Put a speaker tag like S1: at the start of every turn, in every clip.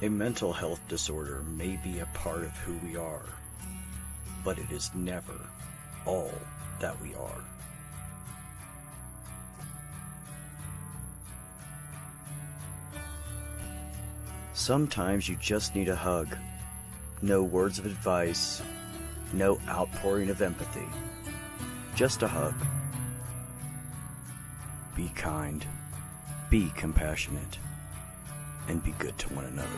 S1: A mental health disorder may be a part of who we are, but it is never all that we are. Sometimes you just need a hug. No words of advice, no outpouring of empathy. Just a hug. Be kind, be compassionate, and be good to one another.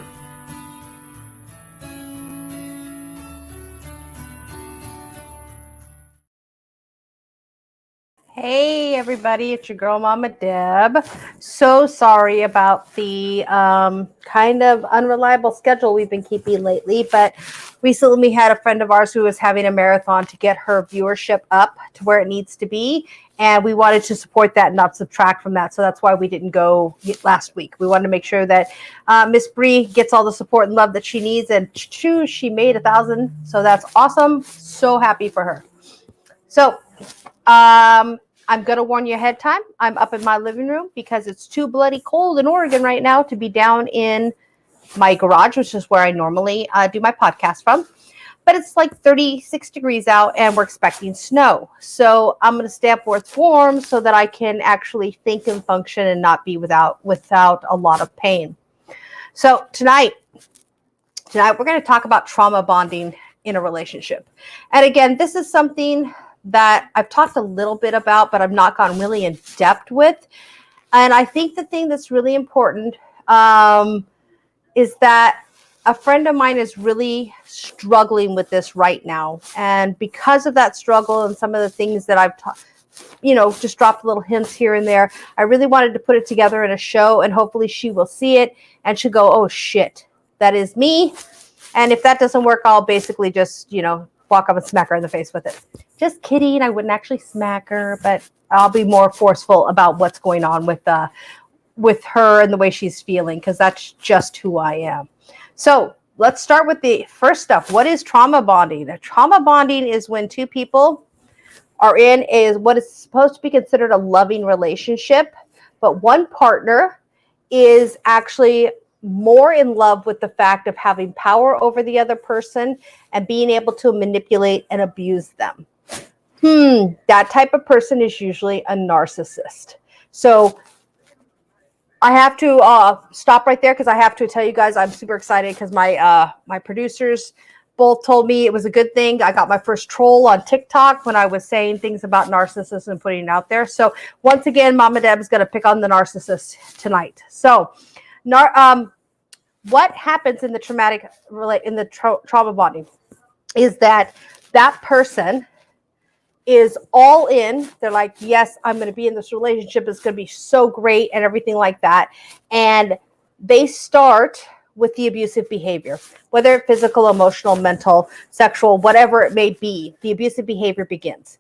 S2: Hey everybody, it's your girl Mama Deb. So sorry about the kind of unreliable schedule we've been keeping lately, but recently we had a friend of ours who was having a marathon to get her viewership up to where it needs to be, and we wanted to support that and not subtract from that, so that's why we didn't go last week. We wanted to make sure that Miss Bree gets all the support and love that she needs, and she made 1,000, so that's awesome. So happy for her. So I'm going to warn you ahead of time. I'm up in my living room because it's too bloody cold in Oregon right now to be down in my garage, which is where I normally do my podcast from. But it's like 36 degrees out and we're expecting snow. So I'm going to stay up where it's warm so that I can actually think and function and not be without a lot of pain. So tonight we're going to talk about trauma bonding in a relationship. And again, this is something that I've talked a little bit about, but I've not gone really in depth with. And I think the thing that's really important is that a friend of mine is really struggling with this right now. And because of that struggle and some of the things that I've just dropped little hints here and there, I really wanted to put it together in a show, and hopefully she will see it and she'll go, oh shit, that is me. And if that doesn't work, I'll basically just, walk up and smack her in the face with it. Just kidding. I wouldn't actually smack her, but I'll be more forceful about what's going on with her and the way she's feeling, because that's just who I am. So let's start with the first stuff. What is trauma bonding? Trauma bonding is when two people are in what is supposed to be considered a loving relationship, but one partner is actually more in love with the fact of having power over the other person and being able to manipulate and abuse them. That type of person is usually a narcissist. So I have to stop right there because I have to tell you guys I'm super excited because my producers both told me it was a good thing. I got my first troll on TikTok when I was saying things about narcissists and putting it out there. So once again, Mama Deb is going to pick on the narcissist tonight. So what happens in the trauma bonding is that person is all in. They're like, yes, I'm going to be in this relationship. It's going to be so great and everything like that. And they start with the abusive behavior, whether it's physical, emotional, mental, sexual, whatever it may be, the abusive behavior begins.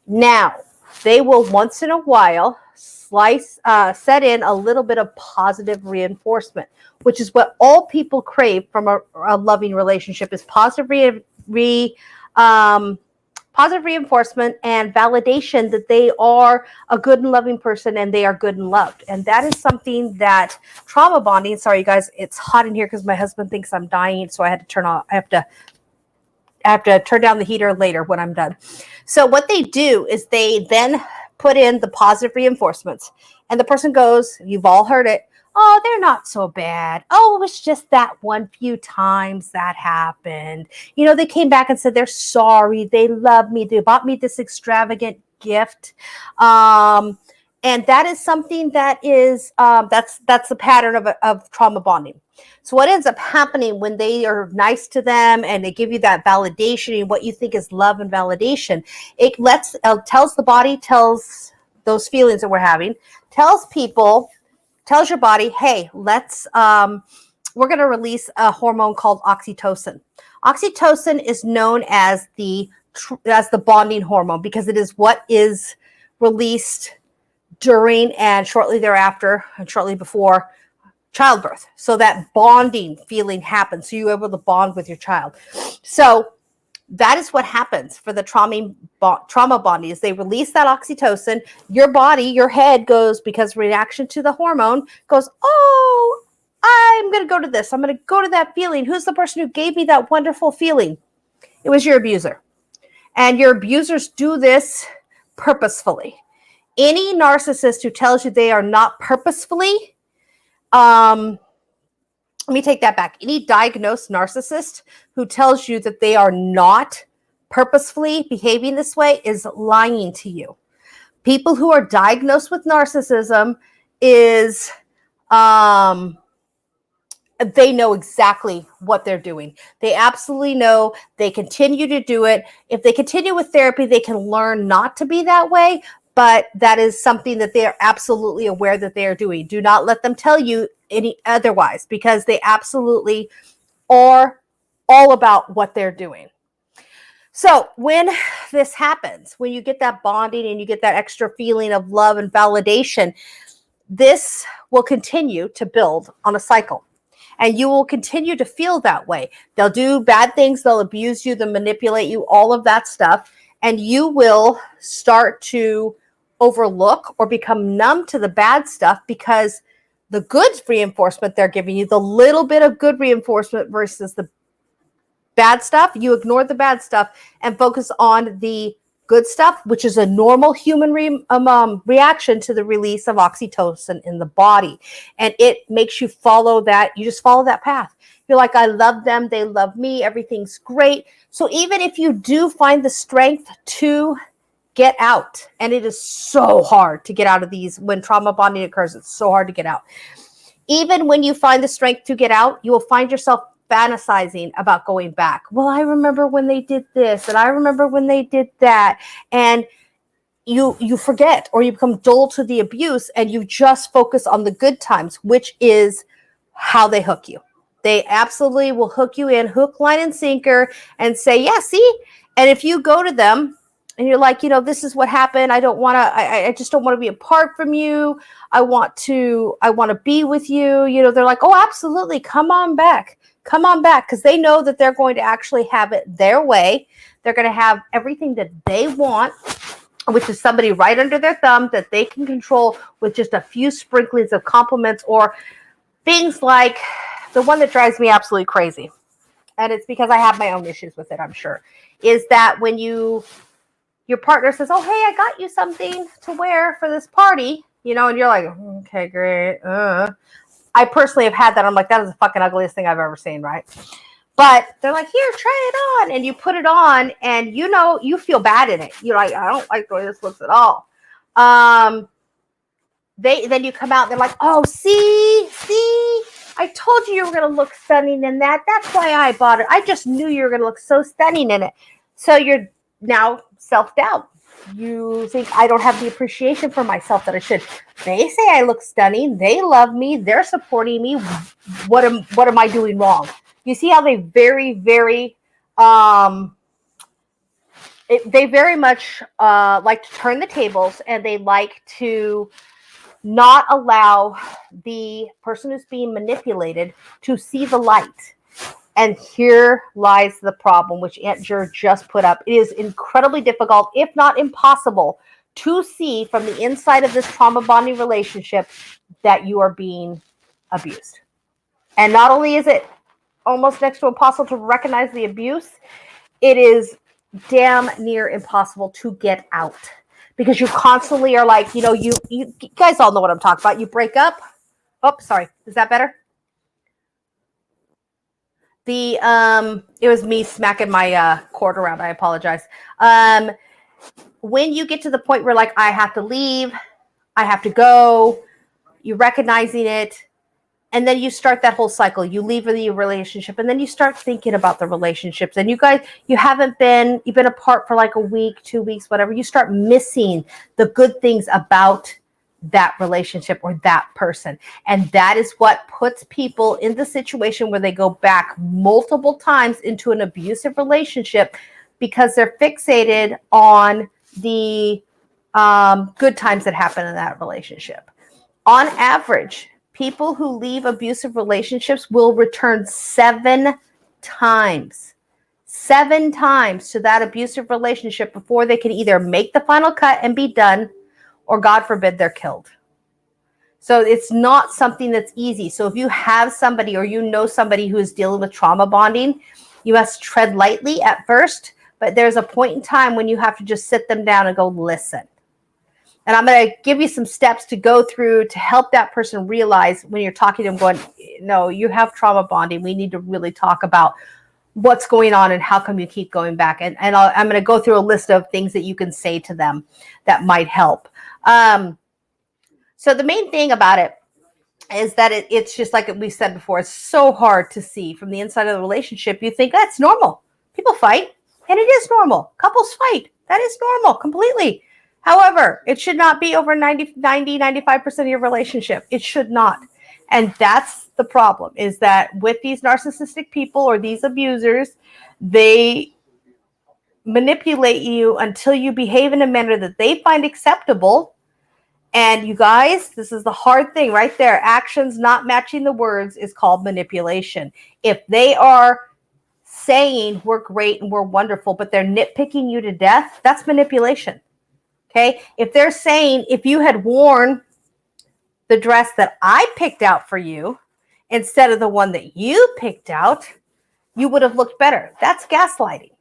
S2: Now, they will once in a while set in a little bit of positive reinforcement, which is what all people crave from a loving relationship, is positive reinforcement and validation that they are a good and loving person and they are good and loved. And that is something that trauma bonding, sorry you guys, it's hot in here because my husband thinks I'm dying, so I have to turn down the heater later when I'm done. So what they do is they then put in the positive reinforcements, and the person goes, you've all heard it, oh, they're not so bad. Oh, it was just that one few times that happened. They came back and said they're sorry, they love me, they bought me this extravagant gift. And that is something that is that's the pattern of trauma bonding. So what ends up happening when they are nice to them and they give you that validation and what you think is love and validation, it tells the body, tells those feelings that we're having, tells your body, hey, we're going to release a hormone called oxytocin. Oxytocin is known as the bonding hormone because it is what is released during and shortly thereafter and shortly before childbirth. So that bonding feeling happens. So you're able to bond with your child. So that is what happens for the trauma bonding is they release that oxytocin. Your body, your head goes, because reaction to the hormone goes, oh, I'm going to go to this. I'm going to go to that feeling. Who's the person who gave me that wonderful feeling? It was your abuser. And your abusers do this purposefully. Any narcissist who tells you they are not purposefully, let me take that back. Any diagnosed narcissist who tells you that they are not purposefully behaving this way is lying to you. People who are diagnosed with narcissism is, they know exactly what they're doing. They absolutely know. They continue to do it. If they continue with therapy, they can learn not to be that way, but that is something that they are absolutely aware that they are doing. Do not let them tell you any otherwise, because they absolutely are all about what they're doing. So when this happens, when you get that bonding and you get that extra feeling of love and validation, this will continue to build on a cycle. And you will continue to feel that way. They'll do bad things. They'll abuse you. They'll manipulate you, all of that stuff. And you will start to overlook or become numb to the bad stuff, because the good reinforcement they're giving you, the little bit of good reinforcement versus the bad stuff, you ignore the bad stuff and focus on the good stuff, which is a normal human reaction to the release of oxytocin in the body. And it makes you follow that. You just follow that path. You're like, I love them. They love me. Everything's great. So even if you do find the strength to get out, and it is so hard to get out of these when trauma bonding occurs, it's so hard to get out. Even when you find the strength to get out, you will find yourself fantasizing about going back. Well, I remember when they did this, and I remember when they did that. And you forget, or you become dull to the abuse, and you just focus on the good times, which is how they hook you. They absolutely will hook you in, hook, line, and sinker, and say, yeah, see? And if you go to them and you're like, this is what happened. I just don't want to be apart from you. I want to be with you. They're like, oh, absolutely. Come on back. Come on back, because they know that they're going to actually have it their way. They're going to have everything that they want, which is somebody right under their thumb that they can control with just a few sprinklings of compliments, or things like the one that drives me absolutely crazy. And it's because I have my own issues with it, I'm sure, is that when your partner says, oh, hey, I got you something to wear for this party, and you're like, okay, great. I personally have had that. I'm like, that is the fucking ugliest thing I've ever seen, right? But they're like, here, try it on. And you put it on, and you feel bad in it. You're like, I don't like the way this looks at all. Then you come out, and they're like, oh, see, I told you were going to look stunning in that. That's why I bought it. I just knew you were going to look so stunning in it. So you're now self-doubt. You think, I don't have the appreciation for myself that I should. They say I look stunning. They love me. They're supporting me. What am I doing wrong? You see how they very, very, they very much like to turn the tables, and they like to not allow the person who's being manipulated to see the light. And here lies the problem, which Aunt Jer just put up. It is incredibly difficult, if not impossible, to see from the inside of this trauma bonding relationship that you are being abused. And not only is it almost next to impossible to recognize the abuse, it is damn near impossible to get out. Because you constantly are like, you guys all know what I'm talking about. You break up. Oh, sorry. Is that better? It was me smacking my cord around. I apologize. When you get to the point where, like, I have to leave, I have to go, you're recognizing it, and then you start that whole cycle. You leave the relationship, and then you start thinking about the relationships. And you've been apart for like a week, 2 weeks, whatever. You start missing the good things about that relationship or that person. And that is what puts people in the situation where they go back multiple times into an abusive relationship, because they're fixated on the good times that happen in that relationship. On average, people who leave abusive relationships will return 7 times to that abusive relationship before they can either make the final cut and be done, or God forbid, they're killed. So it's not something that's easy. So if you have somebody or you know somebody who is dealing with trauma bonding, you must tread lightly at first, but there's a point in time when you have to just sit them down and go, listen. And I'm going to give you some steps to go through to help that person realize when you're talking to them going, no, you have trauma bonding. We need to really talk about what's going on and how come you keep going back. And I'm going to go through a list of things that you can say to them that might help. So the main thing about it is that it's just like we said before, it's so hard to see from the inside of the relationship. You think that's normal. People fight, and it is normal. Couples fight. That is normal completely. However, it should not be over 95% of your relationship. It should not. And that's the problem, is that with these narcissistic people or these abusers, they manipulate you until you behave in a manner that they find acceptable. And you guys, this is the hard thing right there. Actions not matching the words is called manipulation. If they are saying we're great and we're wonderful, but they're nitpicking you to death, that's manipulation. Okay? If they're saying, if you had worn the dress that I picked out for you instead of the one that you picked out, you would have looked better. That's gaslighting.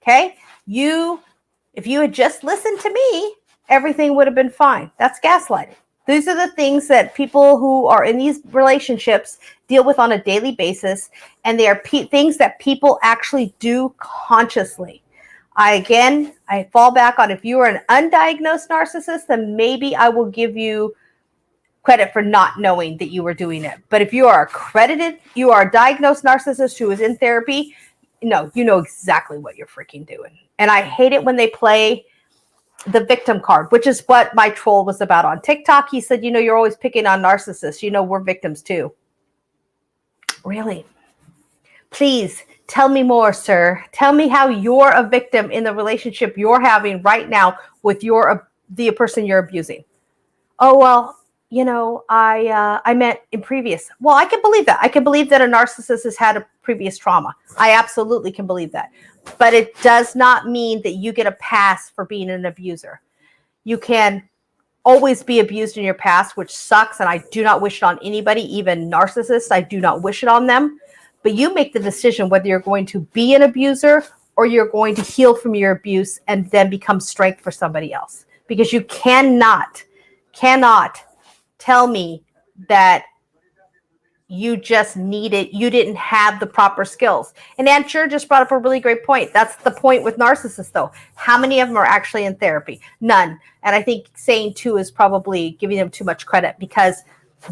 S2: Okay? If you had just listened to me, everything would have been fine. That's gaslighting. These are the things that people who are in these relationships deal with on a daily basis, and they are things that people actually do consciously. I fall back on, if you are an undiagnosed narcissist, then maybe I will give you credit for not knowing that you were doing it. But if you are accredited, you are a diagnosed narcissist who is in therapy, no, you know exactly what you're freaking doing. And I hate it when they play the victim card, which is what my troll was about on TikTok. He said, you're always picking on narcissists. We're victims too. Really? Please tell me more, sir. Tell me how you're a victim in the relationship you're having right now with the person you're abusing. Oh, well, I meant in previous. Well, I can believe that. I can believe that a narcissist has had a previous trauma. I absolutely can believe that. But it does not mean that you get a pass for being an abuser. You can always be abused in your past, which sucks, and I do not wish it on anybody, even narcissists. I do not wish it on them. But you make the decision whether you're going to be an abuser or you're going to heal from your abuse and then become strength for somebody else. Because you cannot tell me that you didn't have the proper skills. And Ann Sure just brought up a really great point. That's the point with narcissists, though. How many of them are actually in therapy? None. And I think saying 2 is probably giving them too much credit, because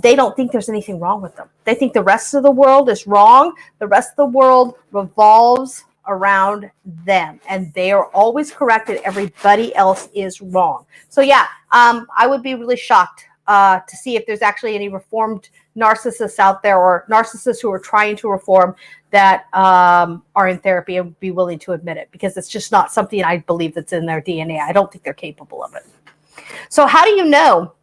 S2: they don't think there's anything wrong with them. They think the rest of the world is wrong. The rest of the world revolves around them, and they are always correct and everybody else is wrong. So yeah, I would be really shocked to see if there's actually any reformed narcissists out there, or narcissists who are trying to reform, that are in therapy and be willing to admit it, because it's just not something I believe that's in their DNA. I don't think they're capable of it. So how do you know?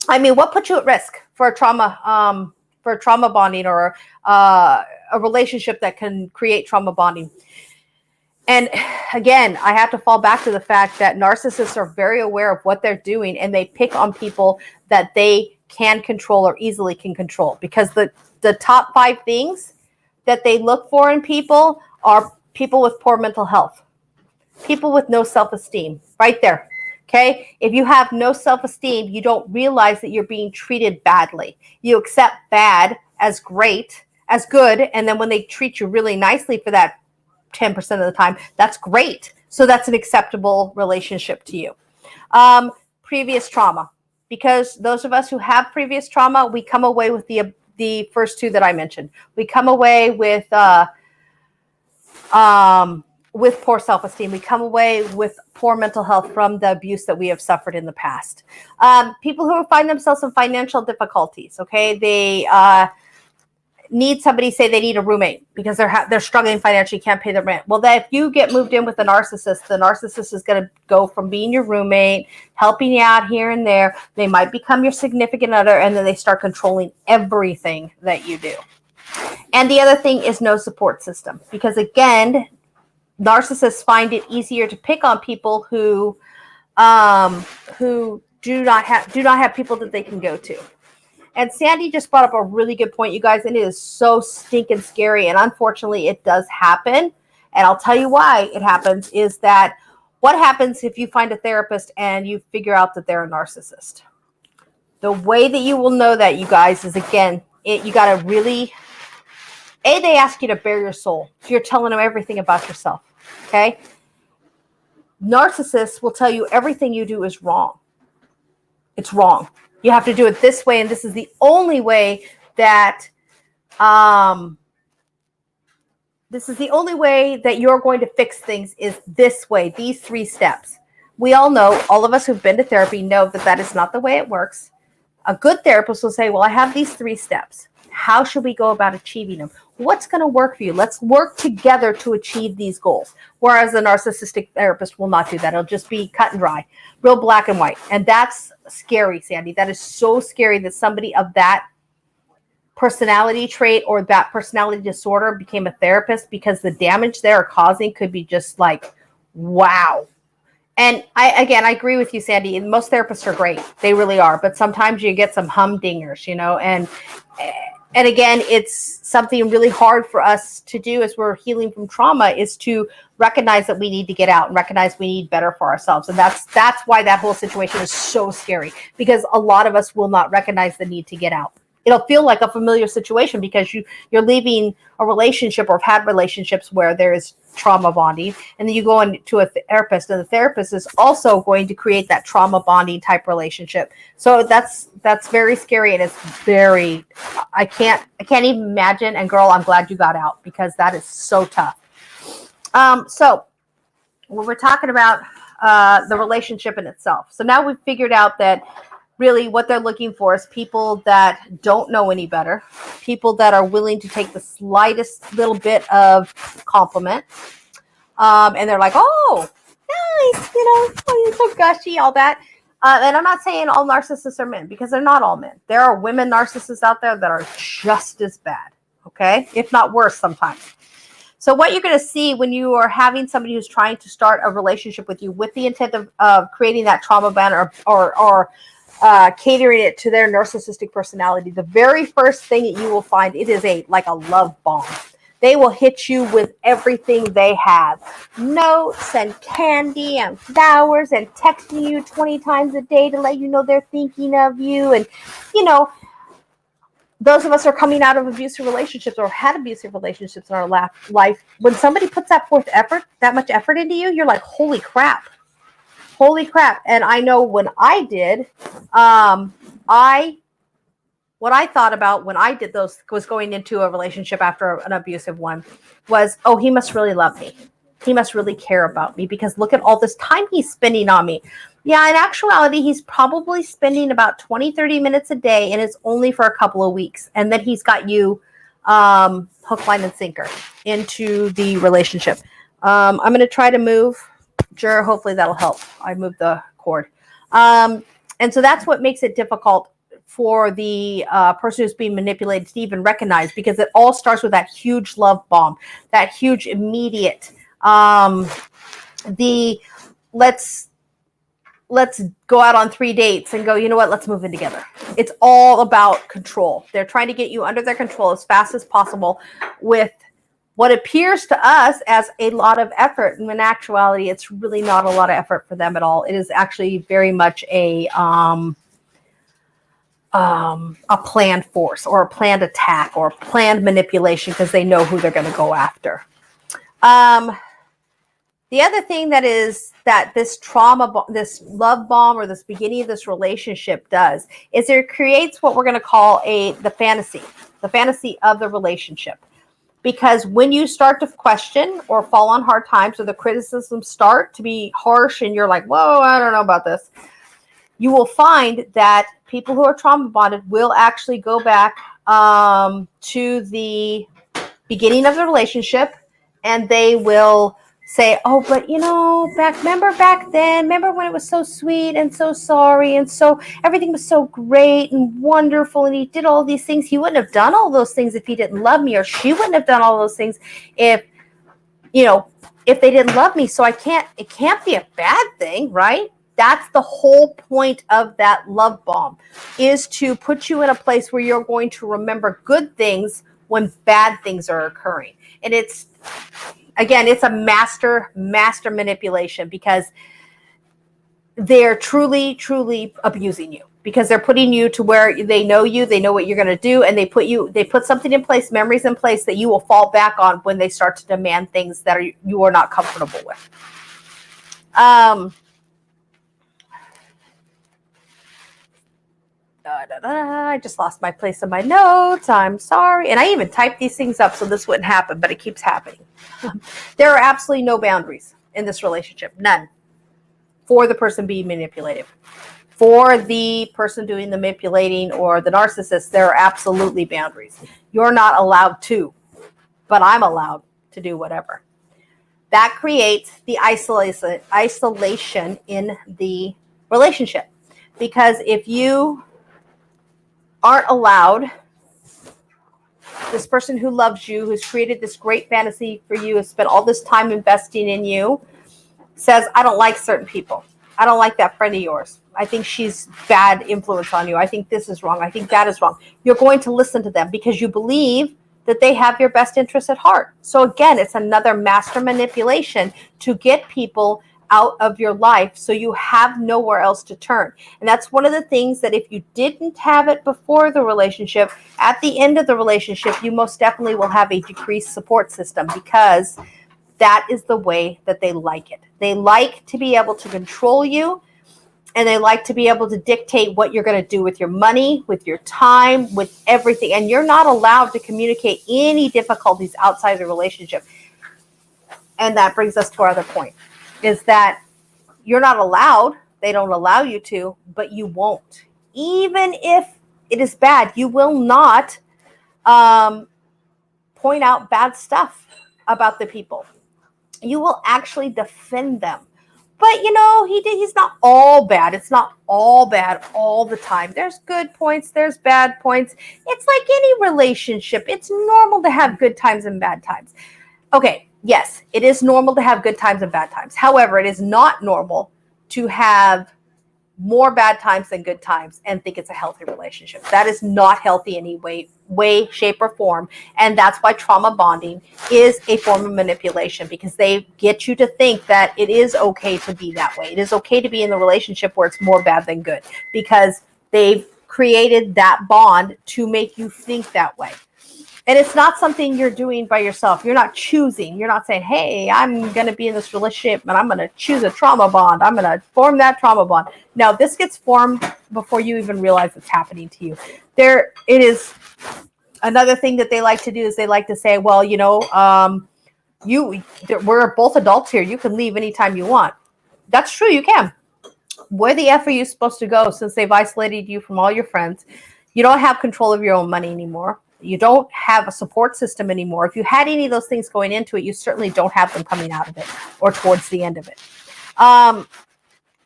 S2: I mean, what puts you at risk for a trauma bonding, or a relationship that can create trauma bonding? And again, I have to fall back to the fact that narcissists are very aware of what they're doing, and they pick on people that they can control or easily can control, because the top 5 things that they look for in people are people with poor mental health, people with no self-esteem, right there. Okay. If you have no self-esteem, you don't realize that you're being treated badly. You accept bad as great, as good. And then when they treat you really nicely for that 10% of the time, that's great. So that's an acceptable relationship to you. Previous trauma, because those of us who have previous trauma, we come away with the first 2 that I mentioned. We come away with poor self-esteem. We come away with poor mental health from the abuse that we have suffered in the past. People who find themselves in financial difficulties, okay? They need somebody, say they need a roommate because they're struggling financially, can't pay the rent. Well, if you get moved in with a narcissist, the narcissist is going to go from being your roommate, helping you out here and there. They might become your significant other, and then they start controlling everything that you do. And the other thing is no support system, because again, narcissists find it easier to pick on people who do not have people that they can go to. And Sandy just brought up a really good point, you guys, and it is so stinking scary. And unfortunately, it does happen. And I'll tell you why it happens is that what happens if you find a therapist and you figure out that they're a narcissist? The way that you will know that, you guys, is again, you got to really, they ask you to bare your soul. So you're telling them everything about yourself. Okay. Narcissists will tell you everything you do is wrong. It's wrong. You have to do it this way. And this is the only way that, you're going to fix things is this way, these 3 steps. We all know, all of us who've been to therapy know that that is not the way it works. A good therapist will say, well, I have these 3 steps. How should we go about achieving them? What's going to work for you? Let's work together to achieve these goals. Whereas a narcissistic therapist will not do that. It'll just be cut and dry, real black and white. And that's scary, Sandy. That is so scary that somebody of that personality trait or that personality disorder became a therapist, because the damage they're causing could be just like, wow. And I agree with you, Sandy. Most therapists are great. They really are. But sometimes you get some humdingers, and again, it's something really hard for us to do as we're healing from trauma, is to recognize that we need to get out and recognize we need better for ourselves. And that's why that whole situation is so scary, because a lot of us will not recognize the need to get out. It'll feel like a familiar situation because you're leaving a relationship or have had relationships where there is trauma bonding, and then you go into a therapist, and the therapist is also going to create that trauma bonding type relationship. So that's very scary, and it's very, I can't even imagine. And girl, I'm glad you got out, because that is so tough. So when we're talking about the relationship in itself, so now we've figured out that really what they're looking for is people that don't know any better, people that are willing to take the slightest little bit of compliment. And they're like, oh, nice, oh, you're so gushy, all that. And I'm not saying all narcissists are men, because they're not all men. There are women narcissists out there that are just as bad, okay? If not worse sometimes. So what you're going to see when you are having somebody who's trying to start a relationship with you with the intent of creating that trauma bond or catering it to their narcissistic personality, the very first thing that you will find, it is like a love bomb. They will hit you with everything they have. Notes and candy and flowers and texting you 20 times a day to let you know they're thinking of you. And, those of us are coming out of abusive relationships or had abusive relationships in our life. When somebody puts that much effort into you, you're like, holy crap. Holy crap. And I know when I did, what I thought about when I did those was going into a relationship after an abusive one was, oh, he must really love me. He must really care about me, because look at all this time he's spending on me. Yeah, in actuality, he's probably spending about 20, 30 minutes a day, and it's only for a couple of weeks. And then he's got you hook, line, and sinker into the relationship. I'm going to try to move. Sure, hopefully that'll help. I moved the cord. And so that's what makes it difficult for the person who's being manipulated to even recognize, because it all starts with that huge love bomb, that huge immediate, let's go out on 3 dates and go, you know what, let's move in together. It's all about control. They're trying to get you under their control as fast as possible with what appears to us as a lot of effort. And in actuality, it's really not a lot of effort for them at all. It is actually very much a planned force or a planned attack or planned manipulation, because they know who they're going to go after. The other thing that this trauma, this love bomb, or this beginning of this relationship does is it creates what we're going to call the fantasy of the relationship. Because when you start to question or fall on hard times, or the criticisms start to be harsh and you're like, whoa, I don't know about this, you will find that people who are trauma bonded will actually go back to the beginning of the relationship, and they will say, oh, but remember back then, remember when it was so sweet and so sorry and so everything was so great and wonderful, and he did all these things. He wouldn't have done all those things if he didn't love me, or she wouldn't have done all those things if they didn't love me. So it can't be a bad thing, right? That's the whole point of that love bomb, is to put you in a place where you're going to remember good things when bad things are occurring. And it's, again, it's a master manipulation, because they're truly abusing you, because they're putting you to where they know you, they know what you're going to do, and they put something in place, memories in place that you will fall back on when they start to demand things that you are not comfortable with. I just lost my place in my notes. I'm sorry. And I even typed these things up so this wouldn't happen, but it keeps happening. There are absolutely no boundaries in this relationship. None. For the person being manipulated. For the person doing the manipulating or the narcissist, there are absolutely boundaries. You're not allowed to, but I'm allowed to do whatever. That creates the isolation in the relationship. Because if you aren't allowed, this person who loves you, who's created this great fantasy for you, has spent all this time investing in you, says, I don't like certain people. I don't like that friend of yours. I think she's bad influence on you. I think this is wrong. I think that is wrong. You're going to listen to them because you believe that they have your best interest at heart. So again, it's another master manipulation to get people out of your life so you have nowhere else to turn. And that's one of the things that if you didn't have it before the relationship, at the end of the relationship, you most definitely will have a decreased support system, because that is the way that they like it. They like to be able to control you, and they like to be able to dictate what you're going to do with your money, with your time, with everything. And you're not allowed to communicate any difficulties outside the relationship. And that brings us to our other point, is that you're not allowed. They don't allow you to, but you won't. Even if it is bad, you will not point out bad stuff about the people. You will actually defend them. But, he's not all bad. It's not all bad all the time. There's good points. There's bad points. It's like any relationship. It's normal to have good times and bad times. Okay, yes, it is normal to have good times and bad times. However, it is not normal to have more bad times than good times and think it's a healthy relationship. That is not healthy in any way, shape, or form. And that's why trauma bonding is a form of manipulation, because they get you to think that it is okay to be that way. It is okay to be in the relationship where it's more bad than good, because they've created that bond to make you think that way. And it's not something you're doing by yourself. You're not choosing. You're not saying, hey, I'm going to be in this relationship and I'm going to choose a trauma bond. I'm going to form that trauma bond. No, this gets formed before you even realize it's happening to you. It is another thing that they like to do, is they like to say, well, we're both adults here. You can leave anytime you want. That's true. You can. Where the F are you supposed to go, since they've isolated you from all your friends? You don't have control of your own money anymore. You don't have a support system anymore. If you had any of those things going into it, you certainly don't have them coming out of it or towards the end of it.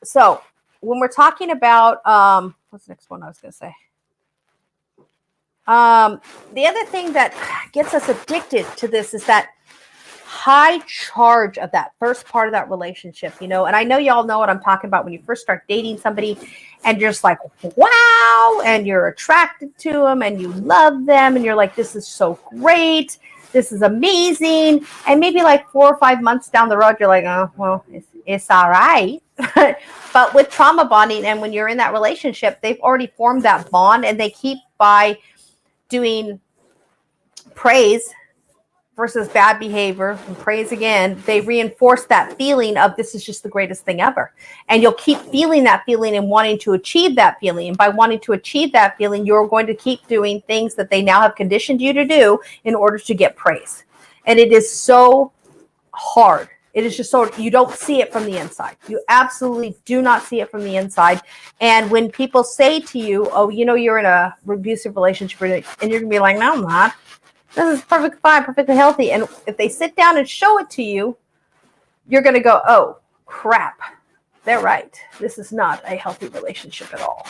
S2: So when we're talking about, what's the next one I was going to say? The other thing that gets us addicted to this is that high charge of that first part of that relationship, and I know y'all know what I'm talking about when you first start dating somebody and you're just like, wow, and you're attracted to them and you love them and you're like, this is so great, this is amazing. And maybe like 4 or 5 months down the road, you're like, oh, well, it's all right. But with trauma bonding, and when you're in that relationship, they've already formed that bond, and they keep by doing praise versus bad behavior and praise again, they reinforce that feeling of this is just the greatest thing ever. And you'll keep feeling that feeling and wanting to achieve that feeling. And by wanting to achieve that feeling, you're going to keep doing things that they now have conditioned you to do in order to get praise. And it is so hard. It is just so, you don't see it from the inside. You absolutely do not see it from the inside. And when people say to you, oh, you're in a abusive relationship, and you're going to be like, no, I'm not. This is perfectly fine, perfectly healthy. And if they sit down and show it to you, you're going to go, oh, crap. They're right. This is not a healthy relationship at all.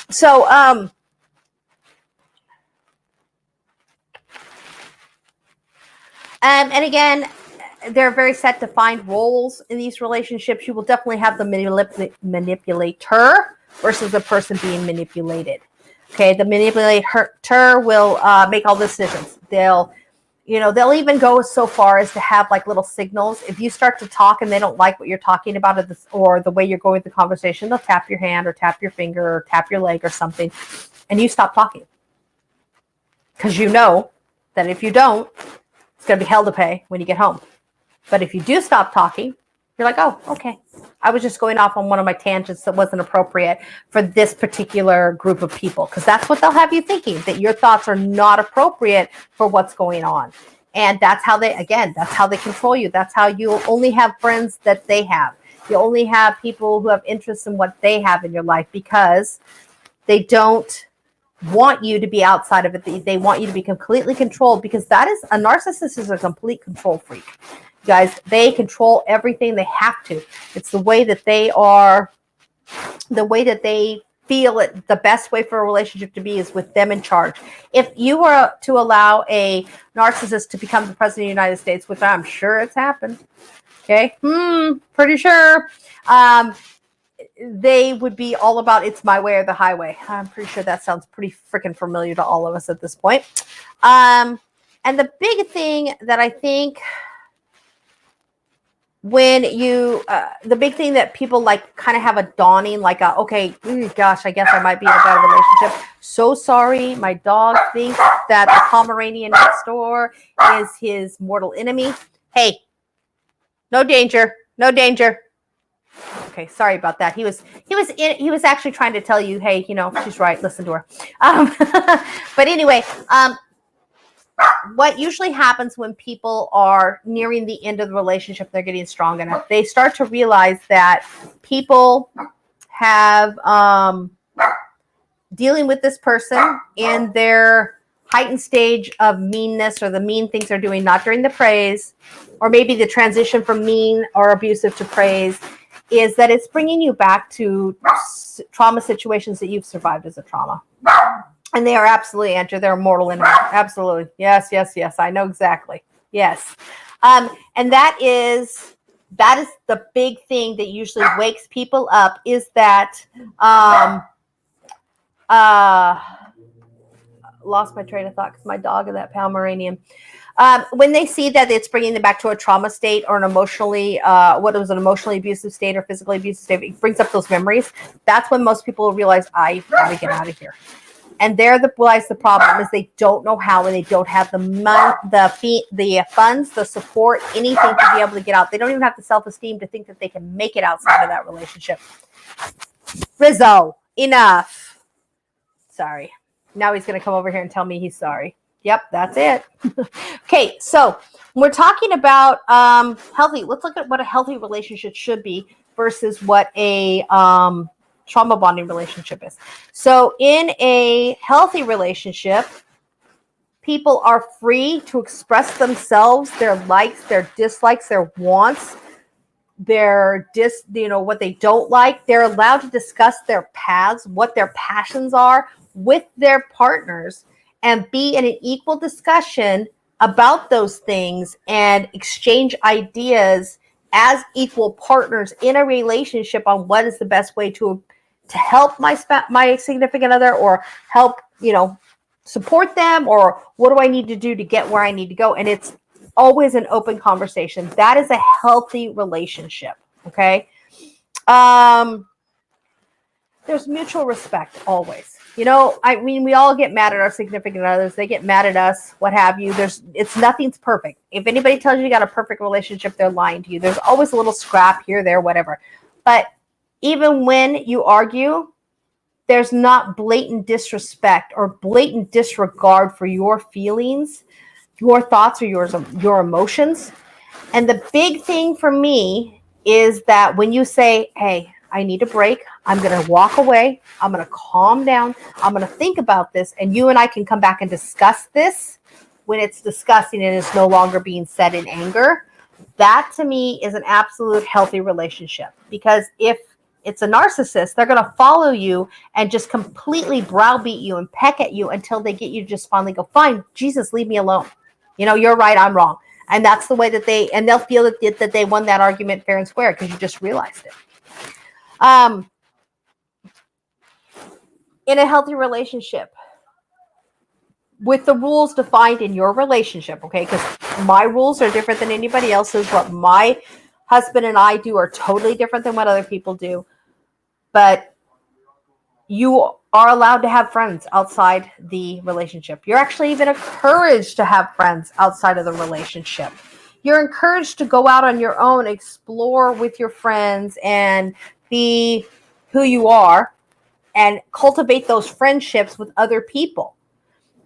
S2: So, and again, they're very set defined roles in these relationships. You will definitely have the manipulator versus the person being manipulated. Okay, the manipulator will make all the decisions. They'll even go so far as to have like little signals. If you start to talk and they don't like what you're talking about or the way you're going with the conversation, they'll tap your hand or tap your finger or tap your leg or something, and you stop talking. Because you know that if you don't, it's going to be hell to pay when you get home. But if you do stop talking, you're like, oh, okay. I was just going off on one of my tangents that wasn't appropriate for this particular group of people. Because that's what they'll have you thinking, that your thoughts are not appropriate for what's going on. And that's how they control you. That's how you only have friends that they have. You only have people who have interests in what they have in your life because they don't want you to be outside of it. They want you to be completely controlled because a narcissist is a complete control freak. Guys, they control everything. They have to. It's the way that they feel it. The best way for a relationship to be is with them in charge. If you were to allow a narcissist to become the president of the United States, which I'm sure it's happened, okay, pretty sure, they would be all about it's my way or the highway. I'm pretty sure that sounds pretty freaking familiar to all of us at this point. And the big thing that I think the big thing that people like kind of have a dawning, like gosh, I guess I might be in a bad relationship. So sorry, my dog thinks that the Pomeranian next door is his mortal enemy. Hey, no danger, no danger. Okay, sorry about that. He was actually trying to tell you, hey, she's right. Listen to her. But anyway, what usually happens when people are nearing the end of the relationship, they're getting strong enough, they start to realize that people have dealing with this person in their heightened stage of meanness or the mean things they're doing, not during the praise, or maybe the transition from mean or abusive to praise, is that it's bringing you back to trauma situations that you've survived as a trauma. And they are absolutely they're a mortal enemy. Absolutely. Yes. I know exactly. Yes. And that is the big thing that usually wakes people up, is that lost my train of thought because my dog is that Pomeranian. When they see that it's bringing them back to a trauma state or an emotionally abusive state or physically abusive state, it brings up those memories. That's when most people realize, I gotta get out of here. And lies the problem, is they don't know how, and they don't have the funds, the support, anything to be able to get out. They don't even have the self-esteem to think that they can make it outside of that relationship. Rizzo, enough. Sorry. Now he's going to come over here and tell me he's sorry. Yep, that's it. Okay, so we're talking about healthy. Let's look at what a healthy relationship should be versus what a trauma bonding relationship is. So in a healthy relationship, people are free to express themselves, their likes, their dislikes, their wants, what they don't like. They're allowed to discuss their paths, what their passions are with their partners, and be in an equal discussion about those things and exchange ideas as equal partners in a relationship on what is the best way to help my significant other, or help, support them, or what do I need to do to get where I need to go. And it's always an open conversation. That is a healthy relationship. Okay. There's mutual respect always. We all get mad at our significant others. They get mad at us, what have you. Nothing's perfect. If anybody tells you you got a perfect relationship, they're lying to you. There's always a little scrap here, there, whatever. But even when you argue, there's not blatant disrespect or blatant disregard for your feelings, your thoughts, or your emotions. And the big thing for me is that when you say, hey, I need a break, I'm going to walk away, I'm going to calm down, I'm going to think about this, and you and I can come back and discuss this when it's disgusting and it's no longer being said in anger. That to me is an absolute healthy relationship. Because if it's a narcissist, they're going to follow you and just completely browbeat you and peck at you until they get you to just finally go, fine, Jesus, leave me alone. You're right, I'm wrong. And that's the way that they'll feel that they won that argument fair and square because you just realized it. In a healthy relationship, with the rules defined in your relationship, okay? Because my rules are different than anybody else's. What my husband and I do are totally different than what other people do. But you are allowed to have friends outside the relationship. You're actually even encouraged to have friends outside of the relationship. You're encouraged to go out on your own, explore with your friends, and be who you are, and cultivate those friendships with other people.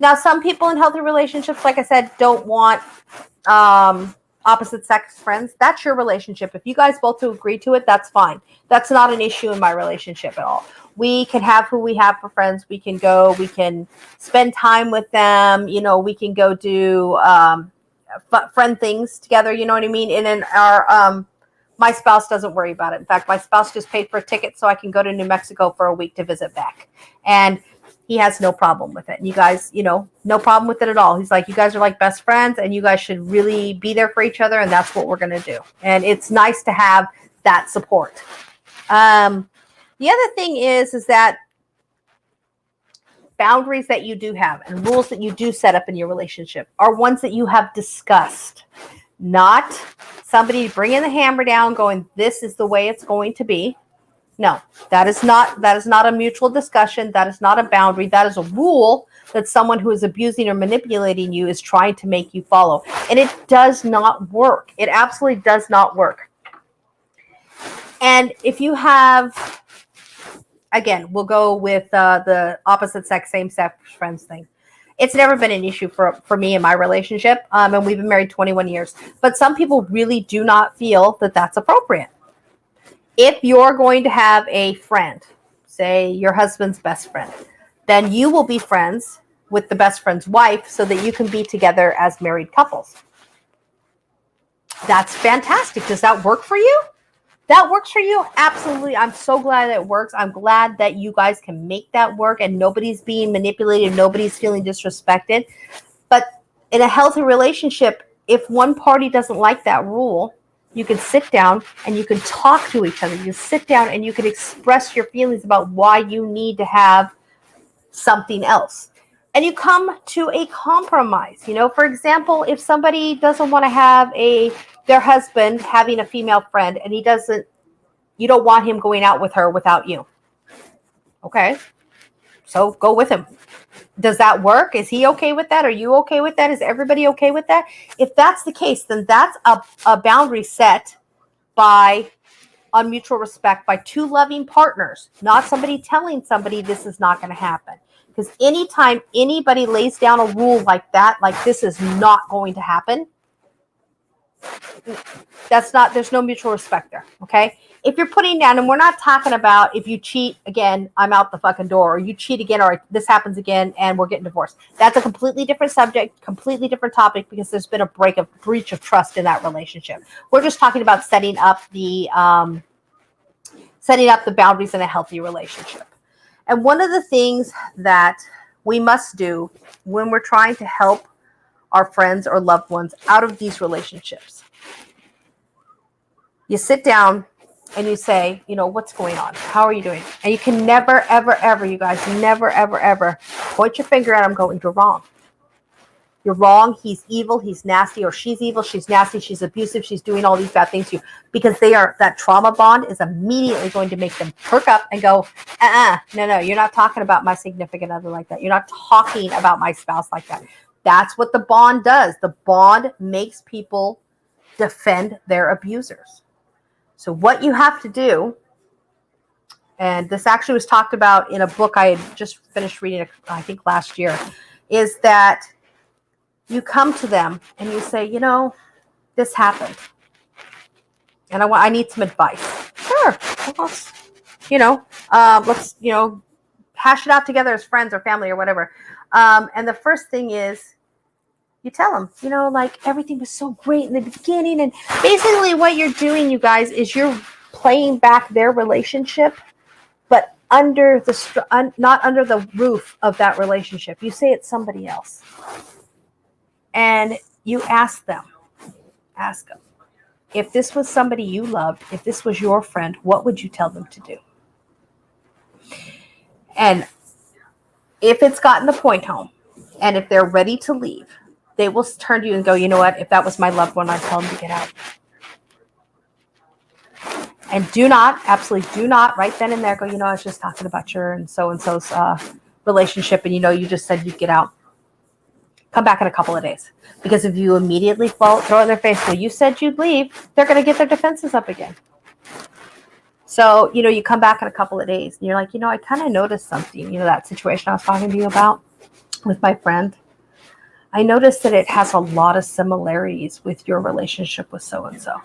S2: Now, some people in healthy relationships, like I said, don't want opposite sex friends. That's your relationship. If you guys both agree to it, that's fine. That's not an issue in my relationship at all. We can have who we have for friends. We can go. We can spend time with them. You know, we can go do friend things together. You know what I mean? And in our my spouse doesn't worry about it. In fact, my spouse just paid for a ticket so I can go to New Mexico for a week to visit Beck. And he has no problem with it. And you guys, you know, no problem with it at all. He's like, you guys are like best friends and you guys should really be there for each other. And that's what we're going to do. And it's nice to have that support. The other thing is that boundaries that you do have and rules that you do set up in your relationship are ones that you have discussed, not somebody bringing the hammer down going, this is the way it's going to be. No, that is not a mutual discussion. That is not a boundary. That is a rule that someone who is abusing or manipulating you is trying to make you follow. And it does not work. It absolutely does not work. And if you have, again, we'll go with the opposite sex, same sex friends thing. It's never been an issue for me in my relationship. And we've been married 21 years. But some people really do not feel that that's appropriate. If you're going to have a friend, say your husband's best friend, then you will be friends with the best friend's wife so that you can be together as married couples. That's fantastic. Does that work for you? That works for you? Absolutely. I'm so glad that it works. I'm glad that you guys can make that work and nobody's being manipulated. Nobody's feeling disrespected. But in a healthy relationship, if one party doesn't like that rule, you can sit down and you can talk to each other. You sit down and you can express your feelings about why you need to have something else. And you come to a compromise. You know, for example, if somebody doesn't want to have their husband having a female friend and you don't want him going out with her without you. Okay. So go with him. Does that work? Is he okay with that? Are you okay with that? Is everybody okay with that? If that's the case, then that's a boundary set on mutual respect by two loving partners, not somebody telling somebody this is not going to happen. Because anytime anybody lays down a rule like that, like this is not going to happen, there's no mutual respect there. Okay. If you're putting down, and we're not talking about if you cheat again, I'm out the fucking door, or you cheat again, or this happens again and we're getting divorced. That's a completely different subject, completely different topic, because there's been a breach of trust in that relationship. We're just talking about setting up the boundaries in a healthy relationship. And one of the things that we must do when we're trying to help our friends or loved ones out of these relationships, you sit down and you say, you know, what's going on? How are you doing? And you can never, ever, ever, you guys, never, ever, ever point your finger at him going, you're wrong. You're wrong. He's evil. He's nasty. Or she's evil. She's nasty. She's abusive. She's doing all these bad things to you. Because that trauma bond is immediately going to make them perk up and go, no, you're not talking about my significant other like that. You're not talking about my spouse like that. That's what the bond does. The bond makes people defend their abusers. So what you have to do, and this actually was talked about in a book I had just finished reading, I think last year, is that you come to them and you say, you know, this happened. And I need some advice. Sure. Let's hash it out together as friends or family or whatever. And the first thing is, you tell them, you know, like everything was so great in the beginning. And basically what you're doing, you guys, is you're playing back their relationship, but not under the roof of that relationship. You say it's somebody else. And you ask them, Ask them. If this was somebody you loved, if this was your friend, what would you tell them to do? And if it's gotten the point home, and if they're ready to leave, they will turn to you and go, you know what? If that was my loved one, I'd tell them to get out. And do not, absolutely do not, right then and there, go, I was just talking about your and so-and-so's relationship, and you just said you'd get out. Come back in a couple of days. Because if you immediately throw it in their face, well, you said you'd leave, they're going to get their defenses up again. So, you come back in a couple of days, and you're like, I kind of noticed something, that situation I was talking to you about with my friend. I noticed that it has a lot of similarities with your relationship with so-and-so.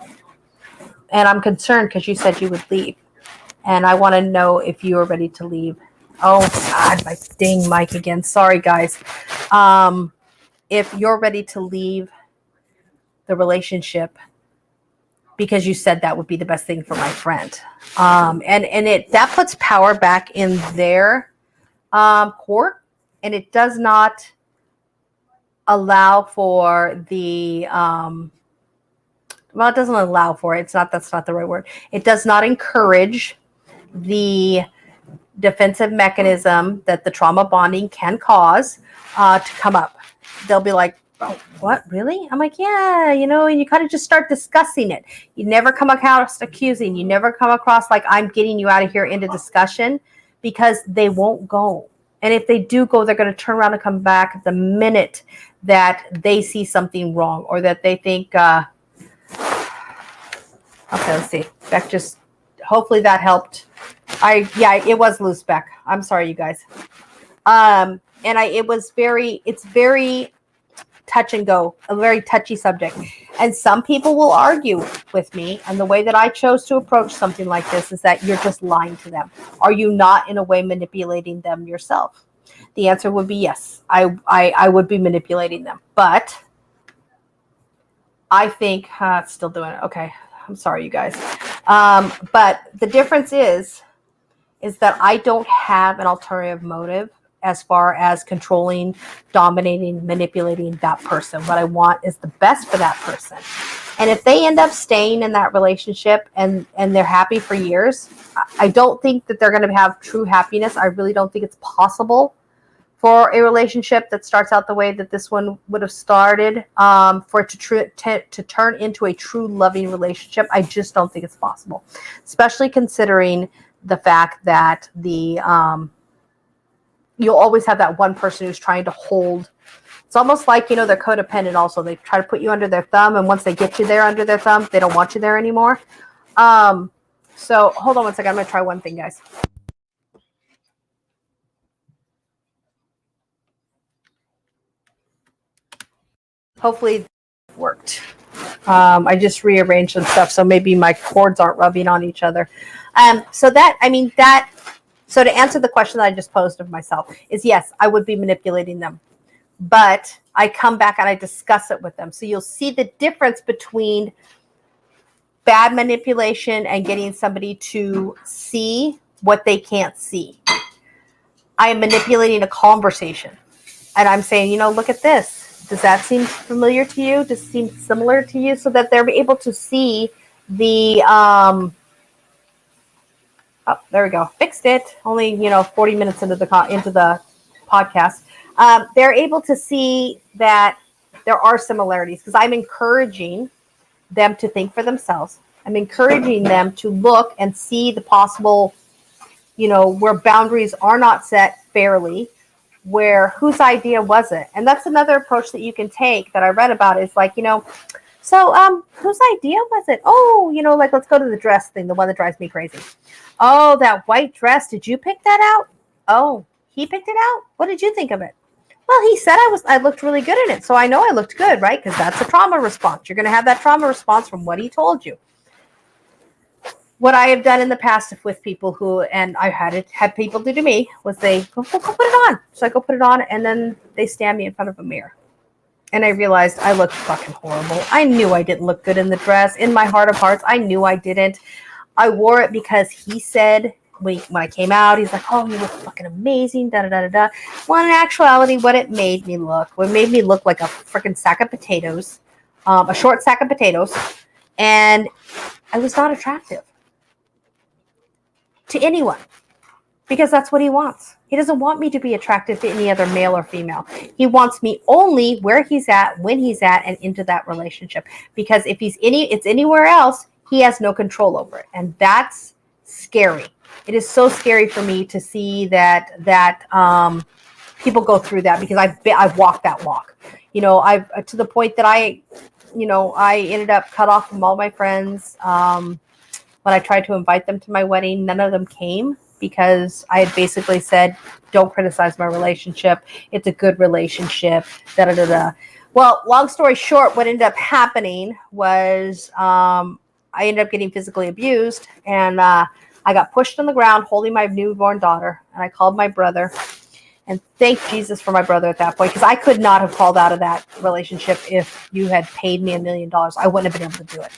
S2: And I'm concerned because you said you would leave. And I want to know if you are ready to leave. Oh, God, my dang mic again. Sorry, guys. If you're ready to leave the relationship because you said that would be the best thing for my friend. And that puts power back in their court. And it does not allow for the... it doesn't allow for it. That's not the right word. It does not encourage the defensive mechanism that the trauma bonding can cause to come up. They'll be like, oh, what, really? I'm like, yeah, and you kind of just start discussing it. You never come across accusing. You never come across like, I'm getting you out of here into discussion, because they won't go. And if they do go, they're going to turn around and come back the minute that they see something wrong, or that they think, okay, let's see. Beck hopefully that helped. It was loose, Beck. I'm sorry, you guys. It's very touch and go, a very touchy subject. And some people will argue with me. And the way that I chose to approach something like this is that you're just lying to them. Are you not in a way manipulating them yourself? The answer would be yes. I would be manipulating them. But I think, it's still doing it. Okay. I'm sorry, you guys. But the difference is that I don't have an alternative motive as far as controlling, dominating, manipulating that person. What I want is the best for that person. And if they end up staying in that relationship and they're happy for years, I don't think that they're going to have true happiness. I really don't think it's possible for a relationship that starts out the way that this one would have started, for it to turn into a true loving relationship. I just don't think it's possible, especially considering the fact that you'll always have that one person who's trying to hold. It's almost like, they're codependent also. They try to put you under their thumb, and once they get you there under their thumb, they don't want you there anymore. So hold on one second. I'm going to try one thing, guys. Hopefully it worked. I just rearranged some stuff, so maybe my cords aren't rubbing on each other. So to answer the question that I just posed of myself is, yes, I would be manipulating them, but I come back and I discuss it with them. So you'll see the difference between bad manipulation and getting somebody to see what they can't see. I am manipulating a conversation, and I'm saying, look at this. Does that seem familiar to you? Does it seem similar to you? So that they're able to see the, oh, there we go. Fixed it. Only, 40 minutes into the podcast. They're able to see that there are similarities, because I'm encouraging them to think for themselves. I'm encouraging them to look and see the possible, where boundaries are not set fairly, where whose idea was it? And that's another approach that you can take that I read about, is like, so whose idea was it? Oh, like, let's go to the dress thing, the one that drives me crazy. Oh, that white dress. Did you pick that out? Oh, he picked it out? What did you think of it? Well, he said I looked really good in it. So I know I looked good, right? Because that's a trauma response. You're going to have that trauma response from what he told you. What I have done in the past with people who, and I had people do to me, was they go put it on. So I go put it on, and then they stand me in front of a mirror. And I realized I looked fucking horrible. I knew I didn't look good in the dress. In my heart of hearts, I knew I didn't. I wore it because he said, when I came out, he's like, oh, you look fucking amazing, da-da-da-da-da. Well, in actuality, what it made me look like a freaking sack of potatoes. a short sack of potatoes, and I was not attractive to anyone because that's what he wants. He doesn't want me to be attracted to any other male or female. He wants me only where he's at, when he's at, and into that relationship. Because if it's anywhere else, he has no control over it. And that's scary. It is so scary for me to see that people go through that, because I've walked that walk. I've to the point that I ended up cut off from all my friends. When I tried to invite them to my wedding, none of them came, because I had basically said, don't criticize my relationship. It's a good relationship. Da, da, da, da. Well, long story short, what ended up happening was I ended up getting physically abused, and I got pushed on the ground holding my newborn daughter, and I called my brother. And thank Jesus for my brother at that point, because I could not have crawled out of that relationship if you had paid me $1 million. I wouldn't have been able to do it.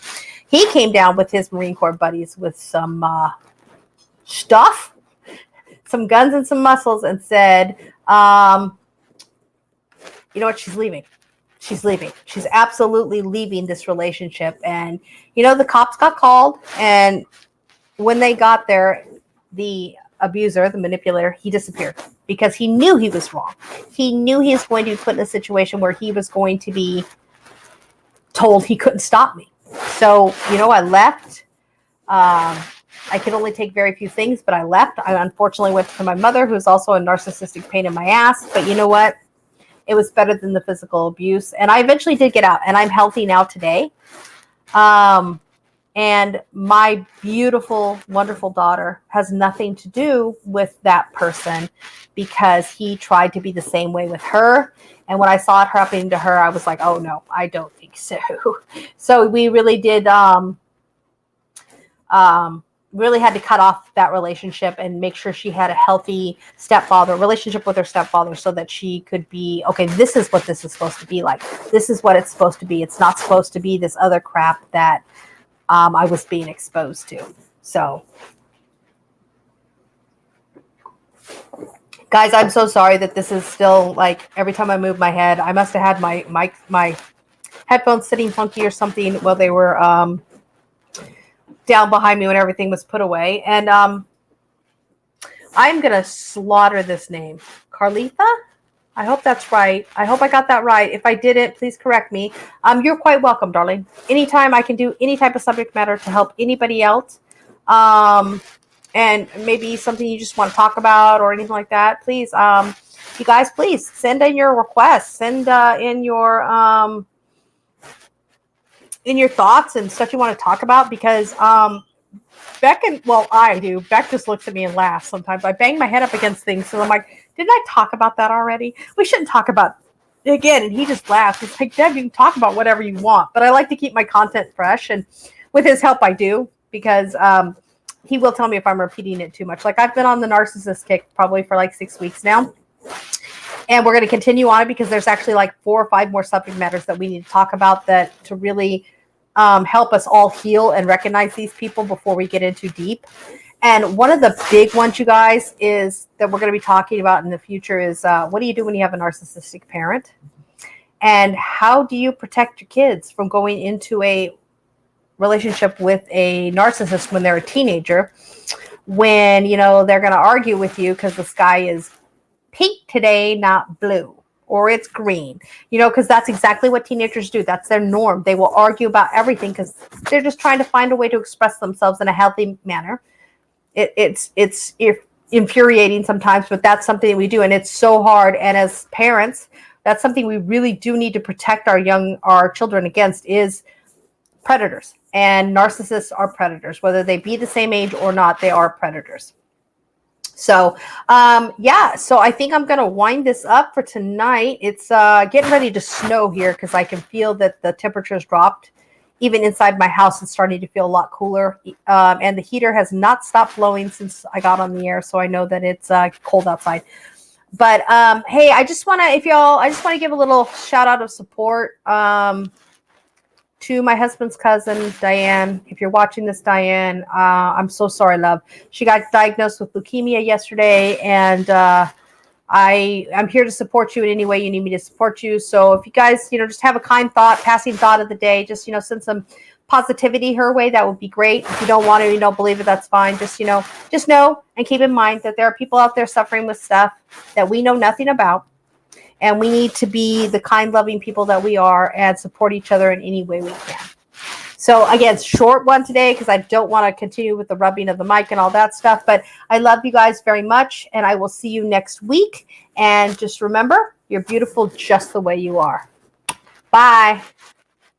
S2: He came down with his Marine Corps buddies with some stuff, some guns and some muscles, and said, you know what, she's leaving. She's leaving. She's absolutely leaving this relationship. And, the cops got called, and when they got there, the abuser, the manipulator, he disappeared because he knew he was wrong. He knew he was going to be put in a situation where he was going to be told he couldn't stop me. So, I left. I could only take very few things, but I left. I unfortunately went to my mother, who's also a narcissistic pain in my ass. But you know what? It was better than the physical abuse. And I eventually did get out, and I'm healthy now today. And my beautiful, wonderful daughter has nothing to do with that person, because he tried to be the same way with her. And when I saw it happening to her, I was like, oh no, I don't think so. So we really did, really had to cut off that relationship and make sure she had a healthy relationship with her stepfather, so that she could be, okay, this is what this is supposed to be like. This is what it's supposed to be. It's not supposed to be this other crap that I was being exposed to. So, guys, I'm so sorry that this is still, like, every time I move my head, I must have had my headphones sitting funky or something while they were down behind me when everything was put away. And I'm going to slaughter this name. Carlitha? I hope that's right. I hope I got that right. If I didn't, please correct me. You're quite welcome, darling. Anytime I can do any type of subject matter to help anybody else, and maybe something you just want to talk about or anything like that, please, you guys, please send in your requests. Send in your thoughts and stuff you want to talk about, because Beck I do. Beck just looks at me and laughs sometimes. I bang my head up against things, so I'm like, didn't I talk about that already? We shouldn't talk about it again. And he just laughs. He's like, Deb, you can talk about whatever you want, but I like to keep my content fresh, and with his help, I do, because he will tell me if I'm repeating it too much. Like, I've been on the narcissist kick probably for like 6 weeks now, and we're going to continue on it, because there's actually like 4 or 5 more subject matters that we need to talk about, that to really help us all heal and recognize these people before we get into deep. And one of the big ones, you guys, is that we're going to be talking about in the future is what do you do when you have a narcissistic parent? And how do you protect your kids from going into a relationship with a narcissist when they're a teenager, when, they're going to argue with you because the sky is pink today, not blue, or it's green, because that's exactly what teenagers do. That's their norm. They will argue about everything because they're just trying to find a way to express themselves in a healthy manner. It's infuriating sometimes, but that's something that we do, and it's so hard. And as parents, that's something we really do need to protect our children against, is predators. And narcissists are predators, whether they be the same age or not. They are predators. So, so I think I'm going to wind this up for tonight. It's getting ready to snow here, because I can feel that the temperature's dropped. Even inside my house, it's starting to feel a lot cooler. And the heater has not stopped blowing since I got on the air, so I know that it's cold outside. But hey, I just want to give a little shout out of support to my husband's cousin, Diane. If you're watching this, Diane, I'm so sorry, love. She got diagnosed with leukemia yesterday, and I'm here to support you in any way you need me to support you. So if you guys, just have a kind thought, passing thought of the day, just, send some positivity her way, that would be great. If you don't want to, you don't believe it, that's fine. Just know and keep in mind that there are people out there suffering with stuff that we know nothing about. And we need to be the kind, loving people that we are and support each other in any way we can. So again, short one today because I don't want to continue with the rubbing of the mic and all that stuff. But I love you guys very much, and I will see you next week. And just remember, you're beautiful just the way you are. Bye.